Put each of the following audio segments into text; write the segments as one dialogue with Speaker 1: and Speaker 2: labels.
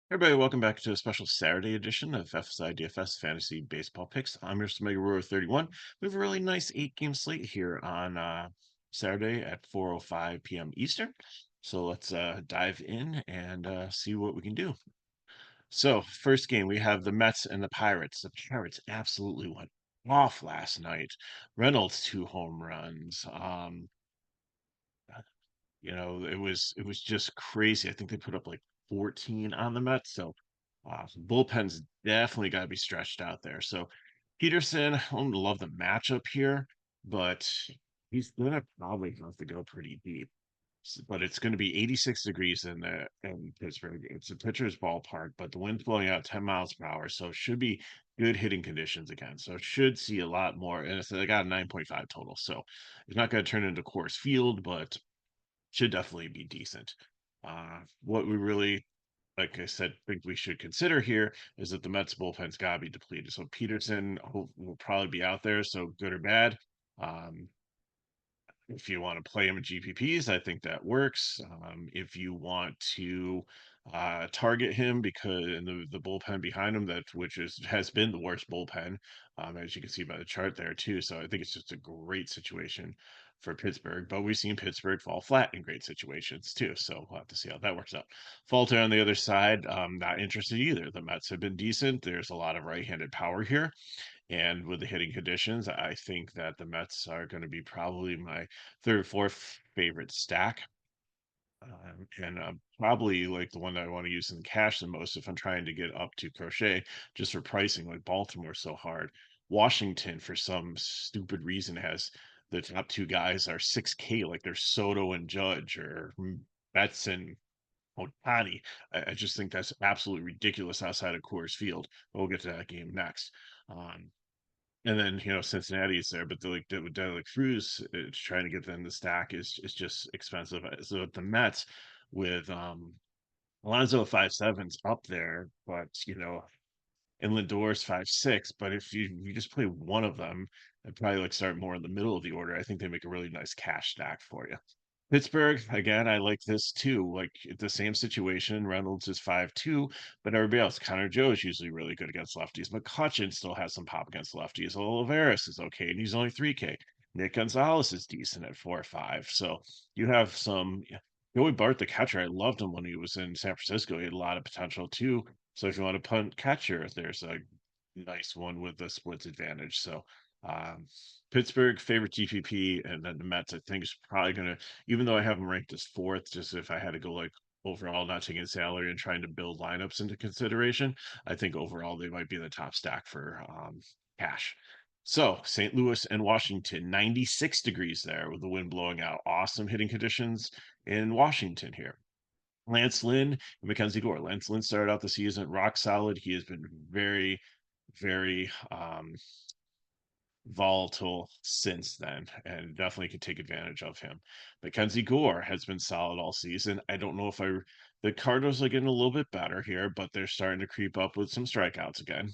Speaker 1: Everybody, welcome back to a special Saturday edition of FSi DFS Fantasy Baseball Picks. I'm your Mega Rower 31. We have a really nice 8 game slate here on Saturday at 4:05 p.m. Eastern. So let's dive in and see what we can do. So, first game, we have the Mets and the Pirates. The Pirates absolutely went off last night. Reynolds, 2 home runs. It was just crazy. I think they put up like 14 on the Mets. So bullpen's definitely got to be stretched out there. So Peterson, I don't love the matchup here, but he's gonna probably have to go pretty deep. But it's going to be 86 degrees in Pittsburgh. It's a pitcher's ballpark, but the wind's blowing out 10 miles per hour, so it should be good hitting conditions again. So it should see a lot more. And I got a 9.5 total, so it's not going to turn into Coors Field, but should definitely be decent. What we really, like I said, think we should consider here is that the Mets bullpen's got to be depleted. So Peterson will probably be out there. So good or bad. Um, if you want to play him in GPPs, I think that works. If you want to target him because in the bullpen behind him, that which has been the worst bullpen, as you can see by the chart there too. So I think it's just a great situation for Pittsburgh. But we've seen Pittsburgh fall flat in great situations too. So we'll have to see how that works out. Falter on the other side, not interested either. The Mets have been decent. There's a lot of right-handed power here. And with the hitting conditions, I think that the Mets are going to be probably my third or fourth favorite stack. And probably like the one that I want to use in cash the most if I'm trying to get up to crochet just for pricing, like Baltimore so hard. Washington, for some stupid reason, has the top two guys are 6K, like they're Soto and Judge or Betts and Otani. I just think that's absolutely ridiculous outside of Coors Field. We'll get to that game next. Um, and then Cincinnati's there, but the Cruz trying to get them the stack is just expensive. So the Mets with Alonso 5.7's up there, but and Lindor's 5.6. But if you just play one of them, I'd probably like start more in the middle of the order. I think they make a really nice cash stack for you. Pittsburgh, again, I like this too. Like the same situation. Reynolds is 5.2, but everybody else, Connor Joe is usually really good against lefties. McCutcheon still has some pop against lefties. Olivares is okay, and he's only 3K. Nick Gonzalez is decent at 4.5. So you have some. Joey Bart, the catcher, I loved him when he was in San Francisco. He had a lot of potential too. So if you want to punt catcher, there's a nice one with the splits advantage. So um, Pittsburgh favorite GPP, and then the Mets. I think is probably gonna, even though I have them ranked as fourth, just if I had to go like overall, not taking salary and trying to build lineups into consideration, I think overall they might be in the top stack for cash. So St. Louis and Washington, 96 degrees there with the wind blowing out. Awesome hitting conditions in Washington here. Lance Lynn and Mackenzie Gore. Lance Lynn started out the season rock solid. He has been very, very volatile since then, and definitely could take advantage of him. Mackenzie Gore has been solid all season. I don't know if the Cardinals are getting a little bit better here, but they're starting to creep up with some strikeouts again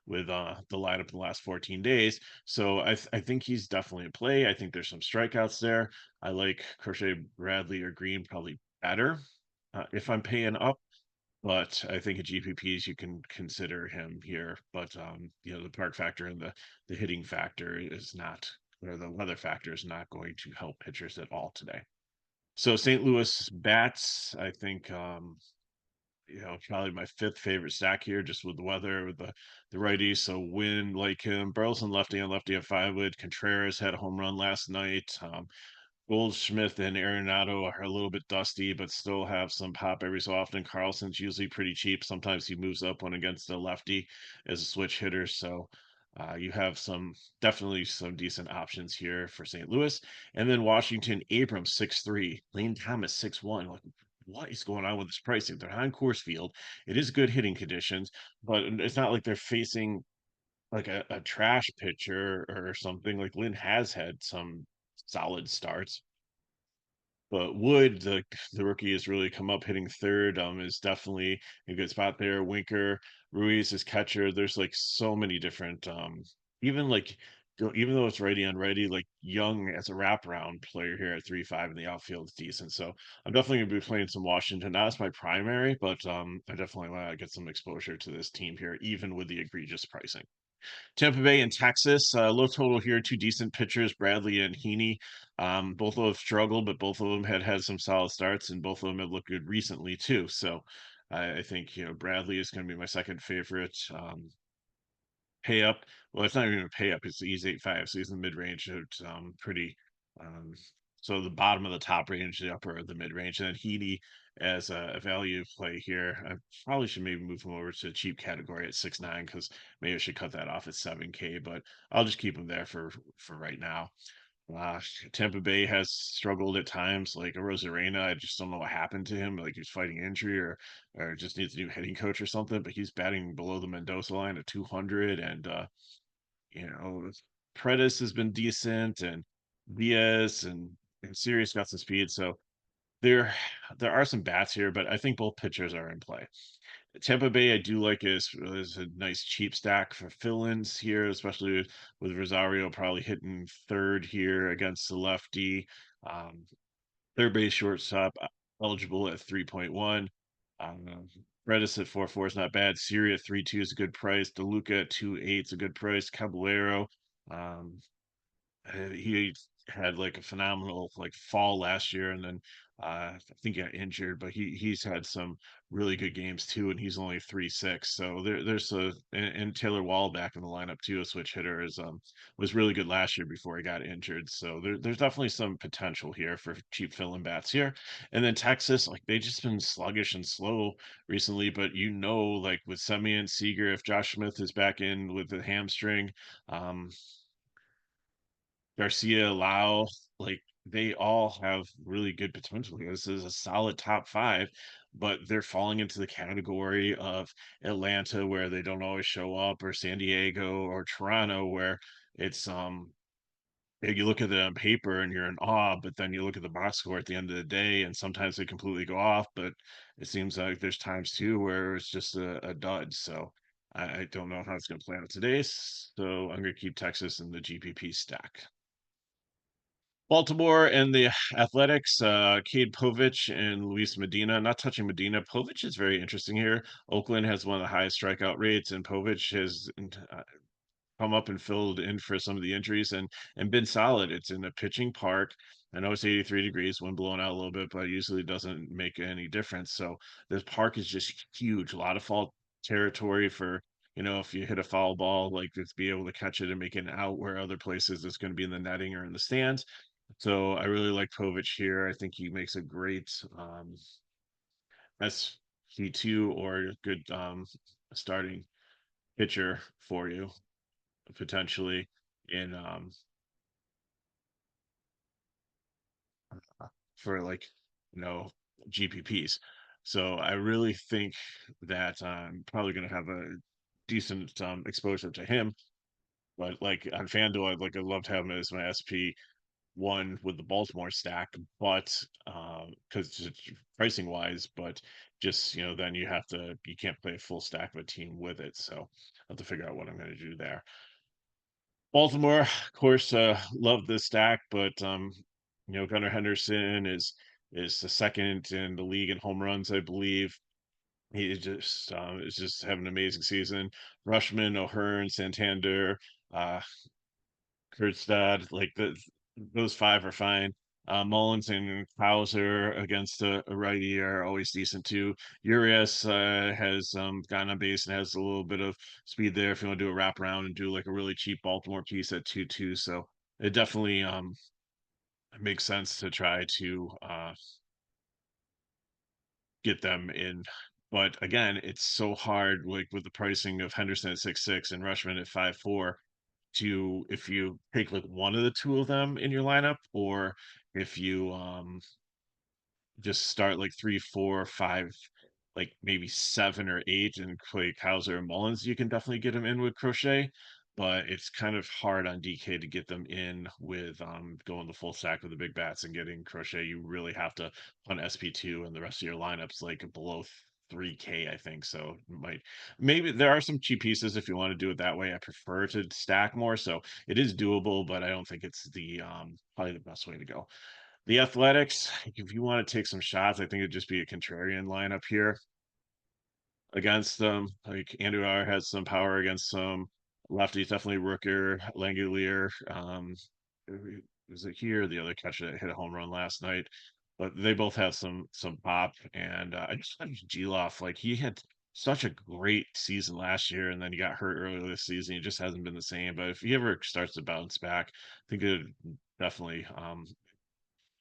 Speaker 1: with the lineup in the last 14 days. So I think he's definitely a play. I think there's some strikeouts there. I like Crochet Bradley or Green probably better if I'm paying up. But I think at GPPs you can consider him here. But the park factor and the hitting factor is not, or the weather factor is not going to help pitchers at all today. So St. Louis bats, I think probably my fifth favorite stack here, just with the weather, with the righties. So Win like him, Burleson lefty on lefty at 5 wood. Contreras had a home run last night. Goldschmidt and Arenado are a little bit dusty, but still have some pop every so often. Carlson's usually pretty cheap. Sometimes he moves up when against a lefty as a switch hitter. So you have definitely some decent options here for St. Louis. And then Washington, Abrams 6.3, Lane Thomas 6.1. Like, what is going on with this pricing? They're on Coors Field. It is good hitting conditions, but it's not like they're facing like a trash pitcher or something. Like Lynn has had some solid starts. But Wood, the rookie, has really come up hitting third. Is definitely a good spot there. Winker, Ruiz is catcher. There's like so many different. Even like even though it's righty on righty, like Young as a wraparound player here at 3-5 in the outfield is decent. So I'm definitely gonna be playing some Washington. Not as my primary, but I definitely want to get some exposure to this team here, even with the egregious pricing. Tampa Bay and Texas, low total here, two decent pitchers, Bradley and Heaney. Both of them have struggled, but both of them had some solid starts, and both of them have looked good recently too. So I think Bradley is going to be my second favorite. Pay up. Well, it's not even a pay up. It's he's 8.5, so he's in the mid range. It's pretty. Um, so the bottom of the top range, the upper of the mid range, and then Heaney as a value play here. I probably should maybe move him over to a cheap category at 6.9 because maybe I should cut that off at 7K, but I'll just keep him there for right now. Uh, Tampa Bay has struggled at times, like a Rosarena. I just don't know what happened to him. Like he's fighting injury or just needs a new hitting coach or something. But he's batting below the Mendoza line at 200, and you know, Predis has been decent, and Diaz and Sirius got some speed. So there there are some bats here, but I think both pitchers are in play. Tampa Bay, I do like is a nice cheap stack for fill-ins here, especially with Rosario probably hitting third here against the lefty. Um, Third base shortstop eligible at 3.1. Um, Redis at 4.4 is not bad. Siri at 3.2 is a good price. DeLuca at 2.8 is a good price. Caballero, um, he had like a phenomenal like fall last year, and then I think he got injured, but he's had some really good games too, and he's only 3.6. So there's and Taylor Wall back in the lineup too, a switch hitter is was really good last year before he got injured. So there's definitely some potential here for cheap fill-in bats here. And then Texas, like they just been sluggish and slow recently, but like with Semien Seager, if Josh Smith is back in with the hamstring, um, Garcia, Lau, like they all have really good potential here. This is a solid top five, but they're falling into the category of Atlanta where they don't always show up, or San Diego or Toronto where it's you look at it on paper and you're in awe, but then you look at the box score at the end of the day and sometimes they completely go off, but it seems like there's times too where it's just a dud. So I don't know how it's gonna play out today. So I'm gonna keep Texas in the GPP stack. Baltimore and the Athletics, Cade Povich and Luis Medina. Not touching Medina. Povich is very interesting here. Oakland has one of the highest strikeout rates, and Povich has come up and filled in for some of the injuries and been solid. It's in a pitching park. I know it's 83 degrees, wind blowing out a little bit, but usually doesn't make any difference. So this park is just huge. A lot of fall territory for if you hit a foul ball, like to be able to catch it and make it out where other places it's going to be in the netting or in the stands. So I really like Povich here. I think he makes a great SC2 or a good starting pitcher for you potentially in for like you know GPPs. So I really think that I'm probably going to have a decent exposure to him. But like on FanDuel, I love to have him as my SP1 with the Baltimore stack, but because pricing wise, but just then you can't play a full stack of a team with it. So I have to figure out what I'm going to do there. Baltimore, of course, love this stack, but Gunnar Henderson is the second in the league in home runs, I believe. He is just having an amazing season. Rushman, O'Hearn, Santander, uh, Kurtzstad, those five are fine. Mullins and Hauser against a righty are always decent too. Urias has gotten on base and has a little bit of speed there if you want to do a wraparound and do like a really cheap Baltimore piece at 2-2. So it definitely makes sense to try to get them in. But again, it's so hard, like with the pricing of Henderson at 6.6 and Rushman at 5.4, to if you take like one of the two of them in your lineup, or if you just start like 3, 4, 5, like maybe 7 or 8 and play Cowser and Mullins, you can definitely get them in with Crochet. But it's kind of hard on DK to get them in with going the full stack with the big bats and getting Crochet. You really have to on SP2 and the rest of your lineups like below 3K, I think. So might maybe there are some cheap pieces if you want to do it that way. I prefer to stack more, so it is doable, but I don't think it's the probably the best way to go. The Athletics, if you want to take some shots, I think it'd just be a contrarian lineup here against them. Like Andrew R has some power against some lefties, definitely Rooker, Langolier. Was it here? The other catcher that hit a home run last night, but they both have some pop. And I just thought Geloff, like he had such a great season last year, and then he got hurt earlier this season. He just hasn't been the same. But if he ever starts to bounce back, I think it definitely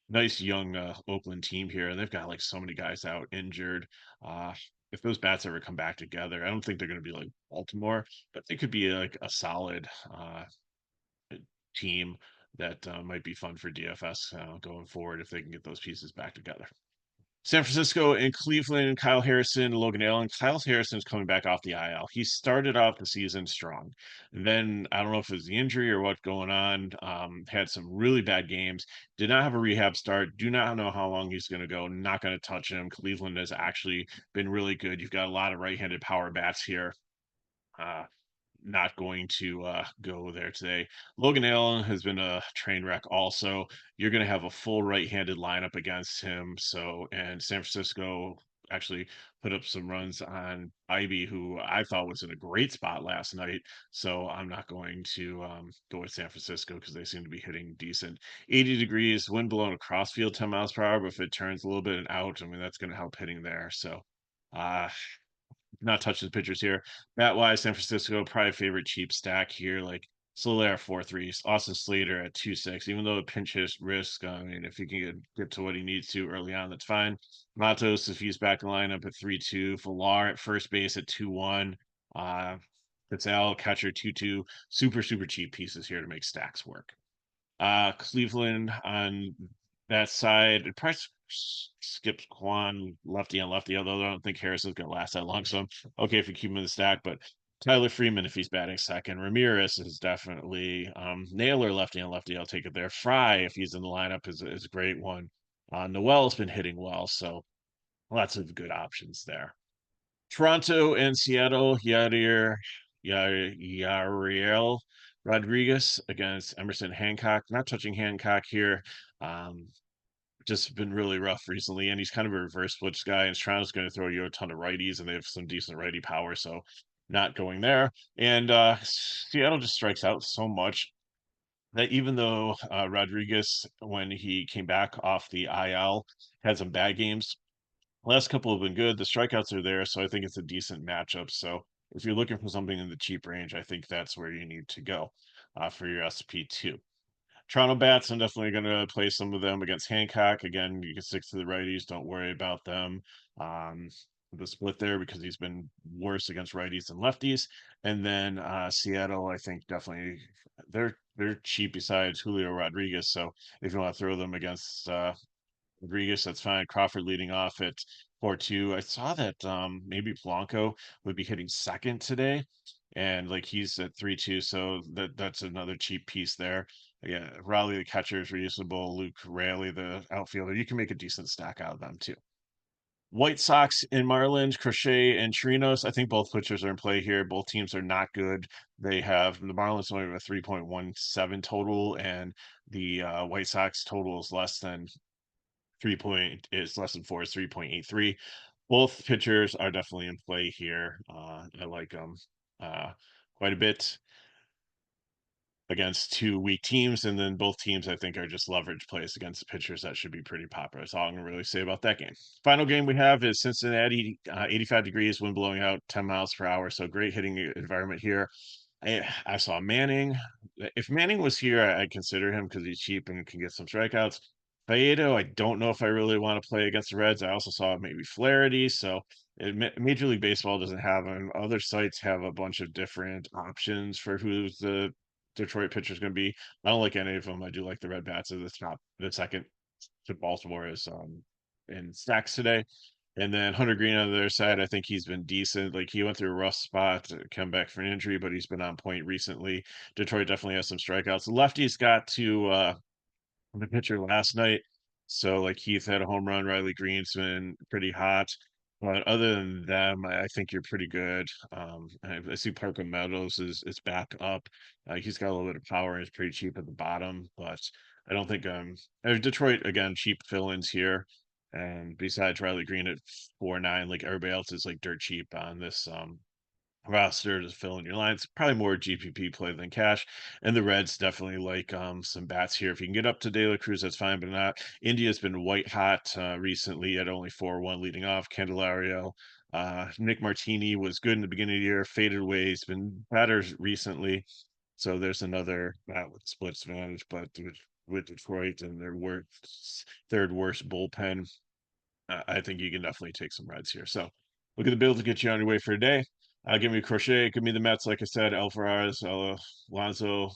Speaker 1: nice young Oakland team here, and they've got like so many guys out injured. Uh, if those bats ever come back together, I don't think they're going to be like Baltimore, but they could be like a solid team that might be fun for DFS going forward if they can get those pieces back together. San Francisco and Cleveland, Kyle Harrison, Logan Allen. Kyle Harrison is coming back off the IL. He started off the season strong. And then I don't know if it was the injury or what's going on. Had some really bad games. Did not have a rehab start. Do not know how long he's going to go. Not going to touch him. Cleveland has actually been really good. You've got a lot of right-handed power bats here. Uh, not going to go there today. Logan Allen has been a train wreck also. You're going to have a full right-handed lineup against him. So, and San Francisco actually put up some runs on Ivy, who I thought was in a great spot last night. So I'm not going to go with San Francisco because they seem to be hitting decent. 80 degrees, wind blowing across field 10 miles per hour, but if it turns a little bit and out, I mean, that's going to help hitting there. So, uh, not touching the pitchers here. Bat wise, San Francisco probably favorite cheap stack here. Like Soler 4-3, Austin Slater at 2-6. Even though a pinch hit risk, I mean, if he can get to what he needs to early on, that's fine. Matos, if he's back in lineup at 3-2. Villar at first base at 2-1. Uh, Pitzel, catcher 2-2. Super cheap pieces here to make stacks work. Cleveland on that side, it probably skips Quan lefty on lefty, although I don't think Harrison's going to last that long. So I'm okay if you keep him in the stack. But Tyler Freeman, if he's batting second, Ramirez is definitely Naylor lefty on lefty. I'll take it there. Fry, if he's in the lineup, is a great one. Noel's been hitting well, so lots of good options there. Toronto and Seattle, Yariel Rodriguez against Emerson Hancock. Not touching Hancock here. Um, just been really rough recently, and he's kind of a reverse switch guy. And Toronto's going to throw you a ton of righties, and they have some decent righty power, so not going there. And Seattle just strikes out so much that even though Rodriguez, when he came back off the IL, had some bad games, last couple have been good. The strikeouts are there, so I think it's a decent matchup. So if you're looking for something in the cheap range, I think that's where you need to go for your SP2. Toronto bats, I'm definitely going to play some of them against Hancock. Again, you can stick to the righties. Don't worry about them. Um, the split there because he's been worse against righties than lefties. And then Seattle, I think definitely they're cheap besides Julio Rodriguez. So if you want to throw them against Rodriguez, that's fine. Crawford leading off at 4-2. I saw that maybe Blanco would be hitting second today, and like he's at 3-2, so that's another cheap piece there. Yeah, Raleigh the catcher is reusable. Luke Raley the outfielder. You can make a decent stack out of them too. White Sox and Marlins, Crochet and Trinos. I think both pitchers are in play here. Both teams are not good. They have the Marlins only have a 3.17 total, and the White Sox total is less than 4 is 3.83. Both pitchers are definitely in play here. I like them quite a bit against two weak teams, and then both teams I think are just leverage plays against the pitchers that should be pretty popular. That's all I'm gonna really say about that game. Final game we have is Cincinnati, 85 degrees, wind blowing out 10 miles per hour, so great hitting environment here. I saw Manning. If Manning was here, I'd consider him because he's cheap and can get some strikeouts. Faedo, I don't know if I really want to play against the Reds. I also saw maybe Flaherty. So Major League Baseball doesn't have them. Other sites have a bunch of different options for who the Detroit pitcher is going to be. I don't like any of them. I do like the Red Bats at the top. The second to Baltimore is in stacks today. And then Hunter Green on the other side, I think he's been decent. Like he went through a rough spot to come back from an injury, but he's been on point recently. Detroit definitely has some strikeouts. The lefties got to the pitcher last night. So like Heath had a home run, Riley Green's been pretty hot. But other than them, I think you're pretty good. I see Parker Meadows is back up. He's got a little bit of power and is pretty cheap at the bottom, but I don't think Detroit again, cheap fill-ins here. And besides Riley Green at 4.9, like everybody else is like dirt cheap on this roster to fill in your lines. Probably more GPP play than cash. And the Reds definitely like some bats here. If you can get up to De La Cruz, that's fine, but not. India's been white hot recently at only 4-1 leading off. Candelario. Nick Martini was good in the beginning of the year, faded away. He's been better recently. So there's another bat with splits advantage, but with Detroit and their third worst bullpen, I think you can definitely take some Reds here. So look at the bill to get you on your way for today. Give me Crochet, give me the Mets, like I said, Alvarez, Alonso,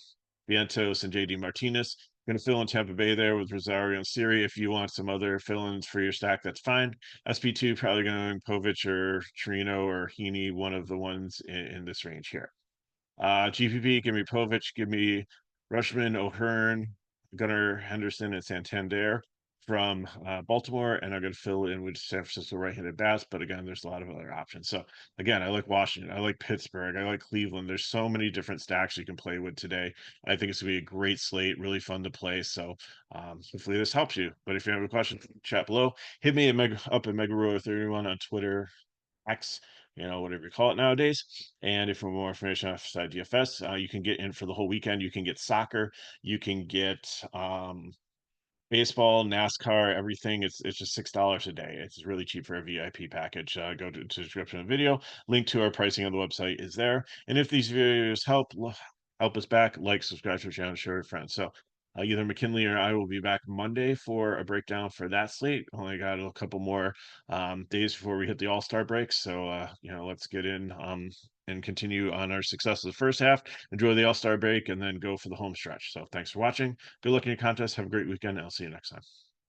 Speaker 1: Vientos, and JD Martinez. Going to fill in Tampa Bay there with Rosario and Siri. If you want some other fill-ins for your stack, that's fine. SP2 probably going Povich or Trino or Heaney, one of the ones in this range here. GPP, give me Povich, give me Rushman, O'Hearn, Gunnar Henderson, and Santander from Baltimore, and I'm going to fill in with San Francisco right-handed bats. But again, there's a lot of other options. So again, I like Washington, I like Pittsburgh, I like Cleveland. There's so many different stacks you can play with today. I think it's going to be a great slate, really fun to play. So hopefully this helps you. But if you have a question, chat below. Hit me up at MegaRower31 on Twitter, X, whatever you call it nowadays. And if for more information on FSi DFS, you can get in for the whole weekend. You can get soccer, you can get baseball, NASCAR, everything. It's just $6 a day. It's really cheap for a VIP package. Go to the description of the video. Link to our pricing on the website is there. And if these videos help us back, like, subscribe to the channel, share with friends. So either McKinley or I will be back Monday for a breakdown for that slate. Only got a couple more days before we hit the All-Star break. So let's get in and continue on our success of the first half. Enjoy the All-Star break and then go for the home stretch. So thanks for watching. Good luck in your contest. Have a great weekend. I'll see you next time.